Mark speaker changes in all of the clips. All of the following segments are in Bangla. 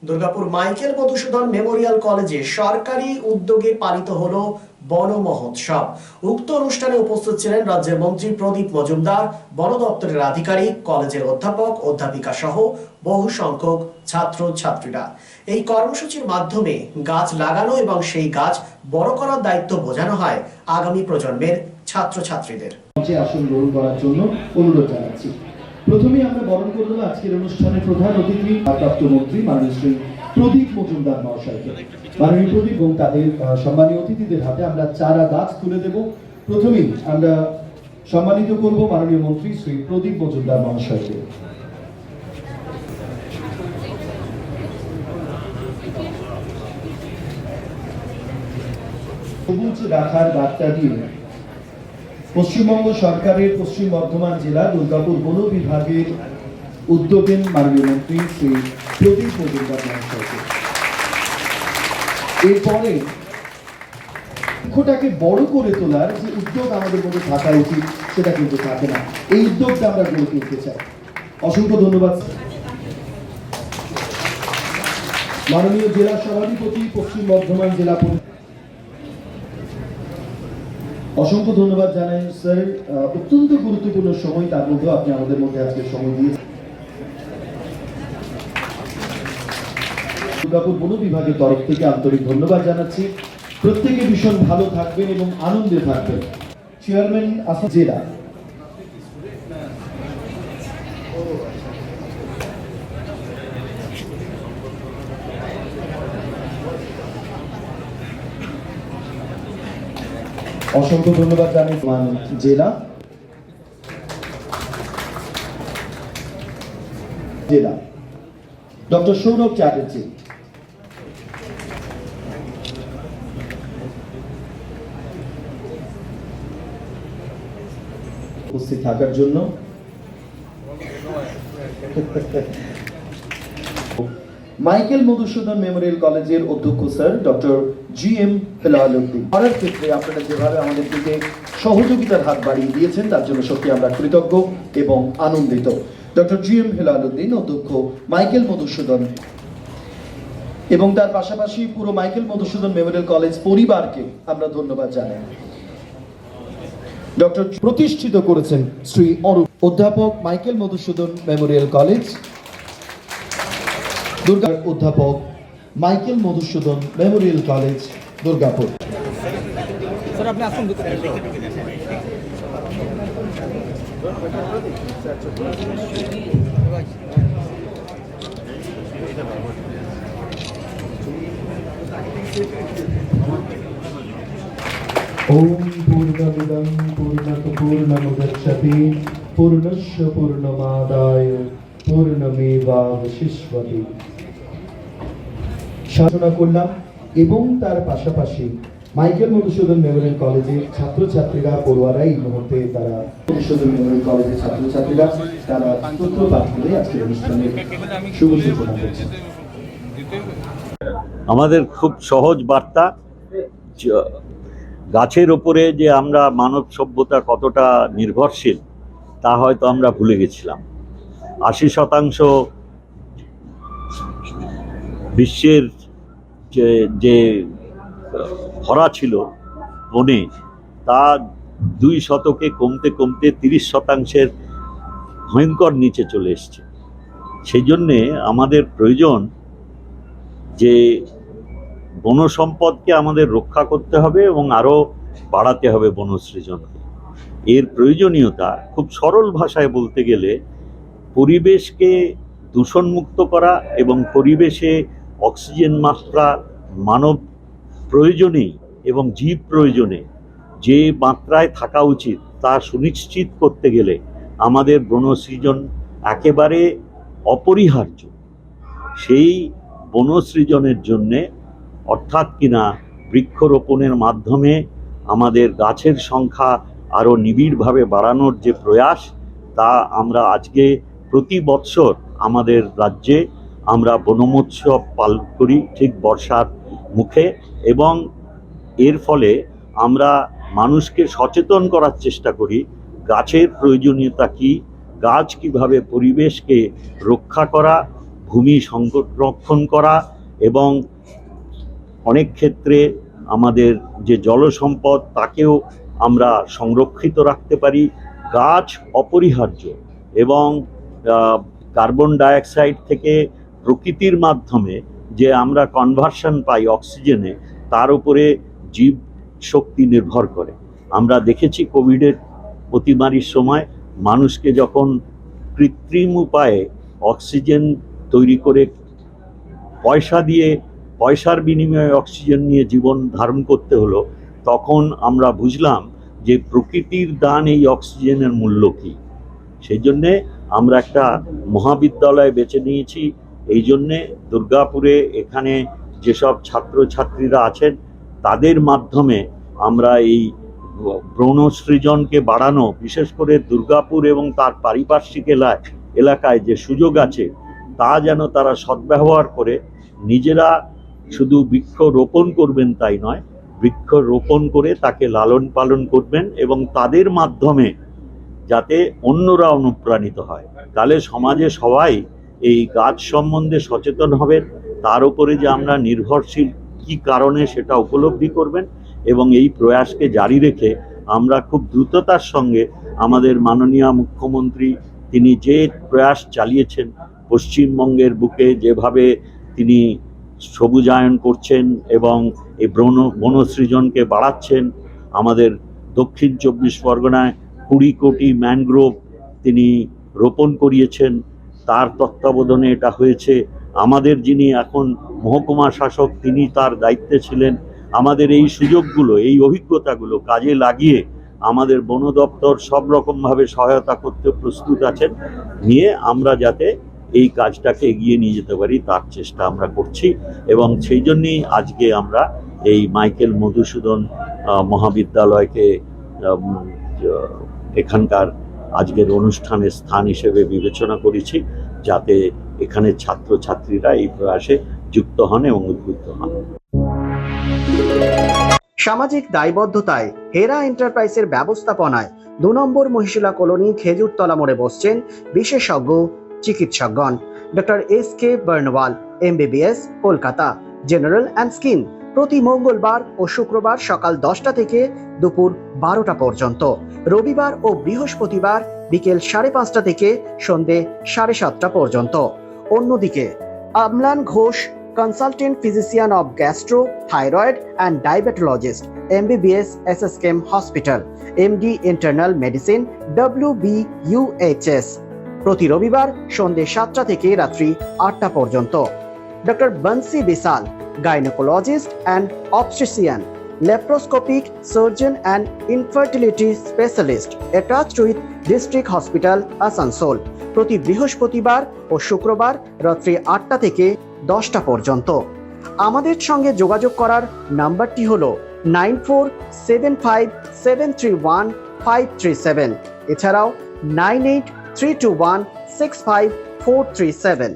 Speaker 1: দুর্গাপুর মাইকেল মধুসূদন মেমোরিয়াল কলেজে সরকারি উদ্যোগে পালিত হলো বন মহোৎসব। উক্ত অনুষ্ঠানে উপস্থিত ছিলেন রাজ্যের মন্ত্রী প্রদীপ মজুমদার, বন দপ্তরের আধিকারিক, কলেজের অধ্যাপক অধ্যাপিকা সহ বহু সংখ্যক ছাত্র ছাত্রীরা। এই কর্মসূচির মাধ্যমে গাছ লাগানো এবং সেই গাছ বড় করার দায়িত্ব বোঝানো হয় আগামী প্রজন্মের ছাত্রছাত্রীদের।
Speaker 2: আসন গ্রহণ করার জন্য অনুরোধ জানাচ্ছি। প্রথমেই আমরা বরণ করব আজকের অনুষ্ঠানের প্রধান অতিথি প্রাপ্ত মন্ত্রী মাননীয় শ্রী প্রদীপ মজুমদার মহাশয়কে। মাননীয় প্রদীপ এবং তাদের সম্মানীয় অতিথিদের হাতে আমরা চারা গাছ তুলে দেব। প্রথমেই আমরা সম্মানিত করব মাননীয় মন্ত্রী শ্রী প্রদীপ মজুমদার মহাশয়কে। সবুজ রাখার বার্তা দিয়ে পশ্চিমবঙ্গ সরকারের পশ্চিম বর্ধমান জেলা দুর্গাপুর বন বিভাগের উদ্যোগে মাননীয় মন্ত্রী শ্রী প্রদীপ মজুমদার মহাশয়কে। এরপরে বৃক্ষটাকে বড় করে তোলার যে উদ্যোগ আমাদের মধ্যে থাকা উচিত সেটা কিন্তু থাকে না। এই উদ্যোগটা আমরা গড়ে তুলতে চাই। অসংখ্য ধন্যবাদ মাননীয় জেলা সভাধিপতি পশ্চিম বর্ধমান জেলা। অসংখ্য ধন্যবাদ জানাই স্যার, অত্যন্ত গুরুত্বপূর্ণ সময়, তার মধ্যে আপনি আমাদের মধ্যে আজকে সময় দিয়েছেন। দুর্গাপুর বন বিভাগের তরফ থেকে আন্তরিক ধন্যবাদ জানাচ্ছি। প্রত্যেকে ভীষণ ভালো থাকবেন এবং আনন্দে থাকবেন। চেয়ারম্যান আসাম জেলা অসংখ্য ধন্যবাদ জানাই জেলা ডক্টর সৌরভ চ্যাটার্জি। উপস্থিত থাকার জন্য মাইকেল মধুসূদন মেমোরিয়াল কলেজের অধ্যক্ষ স্যার ডক্টর জি.এম. হেলালুদ্দিন। করার ক্ষেত্রে আপনারা যেভাবে আমাদের দিকে সহযোগিতার হাত বাড়িয়ে দিয়েছেন তার জন্য সত্যি আমরা কৃতজ্ঞ এবং আনন্দিত। Doctor GM. হেলালুদ্দিন, অধ্যক্ষ মাইকেল মধুসূদন, এবং তার পাশাপাশি পুরো মাইকেল মধুসূদন মেমোরিয়াল কলেজ পরিবারকে আমরা ধন্যবাদ জানাই। ডক্টর প্রতিষ্ঠিত করেছেন শ্রী অরূপ, অধ্যাপক Michael Madhusudan memorial college Durgapur, অধ্যাপক Michael Madhusudan memorial college Durgapur.
Speaker 3: Sir আপনি আসুন।
Speaker 2: ওম পূর্ণমিদং পূর্ণাৎ পূর্ণমুদচ্যতে পূর্ণস্য পূর্ণমাদায় পূর্ণমেবাবশিষ্যতে। সাধনা করলাম এবং তার পাশাপাশি মাইকেল মধুসূদন মেমোরিয়াল কলেজের ছাত্রছাত্রীরা, পড়ুয়ারা এই মুহূর্তে তারা মধুসূদন মেমোরিয়াল কলেজের ছাত্রছাত্রীরা তারা তথ্য পাঠ করে আজকের অনুষ্ঠানের শুভ সূচনা করছে।
Speaker 4: আমাদের খুব সহজ বার্তা, গাছের ওপরে যে আমরা মানব সভ্যতা কতটা নির্ভরশীল তা হয়তো আমরা ভুলে গেছিলাম। 80% বিশ্বের যে ভরা ছিল বনে তা 2 শতকে কমতে কমতে 30% ভয়ঙ্কর নিচে চলে এসছে। সেই জন্যে আমাদের প্রয়োজন যে বন সম্পদকে আমাদের রক্ষা করতে হবে এবং আরও বাড়াতে হবে বনসৃজনকে। এর প্রয়োজনীয়তা খুব সরল ভাষায় বলতে গেলে পরিবেশকে দূষণমুক্ত করা এবং পরিবেশে অক্সিজেন মাত্রা মানব প্রয়োজনেই এবং জীব প্রয়োজনে যে মাত্রায় থাকা উচিত তা সুনিশ্চিত করতে গেলে আমাদের বনসৃজন একেবারে অপরিহার্য। সেই বনসৃজনের জন্যে অর্থাৎ কিনা বৃক্ষরোপণের মাধ্যমে আমাদের গাছের সংখ্যা আরও নিবিড়ভাবে বাড়ানোর যে প্রয়াস, তা আমরা আজকে প্রতি বৎসর আমাদের রাজ্যে আমরা বনমোৎসব পালন করি ঠিক বর্ষার মুখে, এবং এর ফলে আমরা মানুষকে সচেতন করার চেষ্টা করি গাছের প্রয়োজনীয়তা কী, গাছ কিভাবে পরিবেশকে রক্ষা করা, ভূমি সংরক্ষণ করা এবং অনেক ক্ষেত্রে আমাদের যে জলসম্পদ তাকেও আমরা সংরক্ষিত রাখতে পারি। গাছ অপরিহার্য এবং কার্বন ডাইঅক্সাইড থেকে প্রকৃতির মাধ্যমে যে আমরা কনভার্সন পাই অক্সিজেনে, তার উপরে জীব শক্তি নির্ভর করে। আমরা দেখেছি কোভিডের অতিমারির সময় মানুষকে যখন কৃত্রিম উপায়ে অক্সিজেন তৈরি করে পয়সার বিনিময়ে অক্সিজেন নিয়ে জীবন ধারণ করতে হলো, তখন আমরা বুঝলাম যে প্রকৃতির দান এই অক্সিজেনের মূল্য কী। সেই জন্যে আমরা একটা মহাবিদ্যালয় বেছে নিয়েছি। এই জন্যে দুর্গাপুরে এখানে যেসব ছাত্রছাত্রীরা আছেন তাদের মাধ্যমে আমরা এই ব্রণসৃজনকে বাড়ানো, বিশেষ করে দুর্গাপুর এবং তার পারিপার্শ্বিক এলাকায় যে সুযোগ আছে তা যেন তারা সদ্ব্যবহার করে নিজেরা শুধু বৃক্ষ রোপণ করবেন তাই নয়, বৃক্ষ রোপণ করে তাকে লালন পালন করবেন এবং তাদের মাধ্যমে যাতে অন্যরা অনুপ্রাণিত হয়। তাহলে সমাজে সবাই এই গাছ সম্বন্ধে সচেতন হবেন, তার উপরে যে আমরা নির্ভরশীল কী কারণে সেটা উপলব্ধি করবেন এবং এই প্রয়াসকে জারি রেখে আমরা খুব দ্রুততার সঙ্গে আমাদের মাননীয় মুখ্যমন্ত্রী তিনি যে প্রয়াস চালিয়েছেন, পশ্চিমবঙ্গের বুকে যেভাবে তিনি সবুজায়ন করছেন এবং এই বনসৃজনকে বাড়াচ্ছেন, আমাদের দক্ষিণ 24 পরগনায় 20 কোটি ম্যানগ্রোভ তিনি রোপণ করিয়েছেন, তার তত্ত্বাবধানে এটা হয়েছে। আমাদের যিনি এখন মহকুমা শাসক তিনি তার দায়িত্বে ছিলেন। আমাদের এই সুযোগগুলো, এই অভিজ্ঞতাগুলো কাজে লাগিয়ে আমাদের বন দপ্তর সব রকমভাবে সহায়তা করতে প্রস্তুত আছেন, নিয়ে আমরা যাতে এই কাজটাকে এগিয়ে নিয়ে যেতে পারি তার চেষ্টা আমরা করছি। এবং সেই জন্যই আজকে আমরা এই মাইকেল মধুসূদন মহাবিদ্যালয়কে এখানকার আজকের অনুষ্ঠানের স্থান হিসেবে বিবেচনা করেছি, যাতে এখানে ছাত্রছাত্রীরা এই প্রয়াসে যুক্ত হন এবং উদ্বুদ্ধ হন।
Speaker 1: সামাজিক দায়বদ্ধতায় হেরা এন্টারপ্রাইজের ব্যবস্থাপনায় 2 নম্বর মহিশিলা কলোনি খেজুরতলা মোড়ে বসছেন বিশেষজ্ঞ চিকিৎসকগণ। ডক্টর SK বর্ণওয়াল, MBBS, কলকাতা, জেনারেল অ্যান্ড স্কিন, প্রতি মঙ্গলবার ও শুক্রবার সকাল 10টা থেকে দুপুর 12টা পর্যন্ত, রবিবার ও বৃহস্পতিবার বিকেল 5:30টা থেকে সন্ধে 7:30টা পর্যন্ত। অন্যদিকে Amlan Ghosh, consultant physician of gastro, thyroid and diabetologist, MBBS, SSKM hospital, MD internal medicine, WBUHS, প্রতি রবিবার সন্ধে 7টা থেকে রাত্রি 8টা পর্যন্ত। Doctor Bansi Bisal, gynaecologist and obstetrician, laparoscopic surgeon and infertility specialist, attached with district hospital Asansol, প্রতি বৃহস্পতিবার ও শুক্রবার রাত্রি 8টা থেকে 10টা পর্যন্ত। আমাদের সঙ্গে যোগাযোগ করার নাম্বারটি হলো 9475731537, এছাড়াও 9832165437।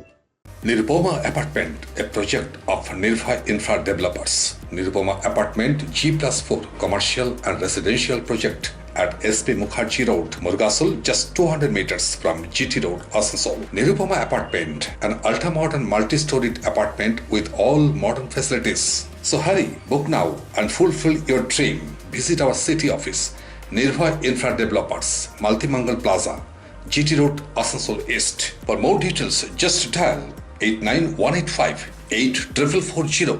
Speaker 5: Nirupoma Apartment, a project of Nirbhay Infra Developers. Nirupoma Apartment G+4 commercial and residential project at SP Mukherjee Road, Murgasol, just 200 meters from GT Road, Asansol. Nirupoma Apartment, an ultra-modern multi-storied apartment with all modern facilities. So hurry, book now and fulfill your dream. Visit our city office, Nirbhay Infra Developers, Multimangal Plaza, GT Road, Asansol East. For more details, just dial 89185 8440.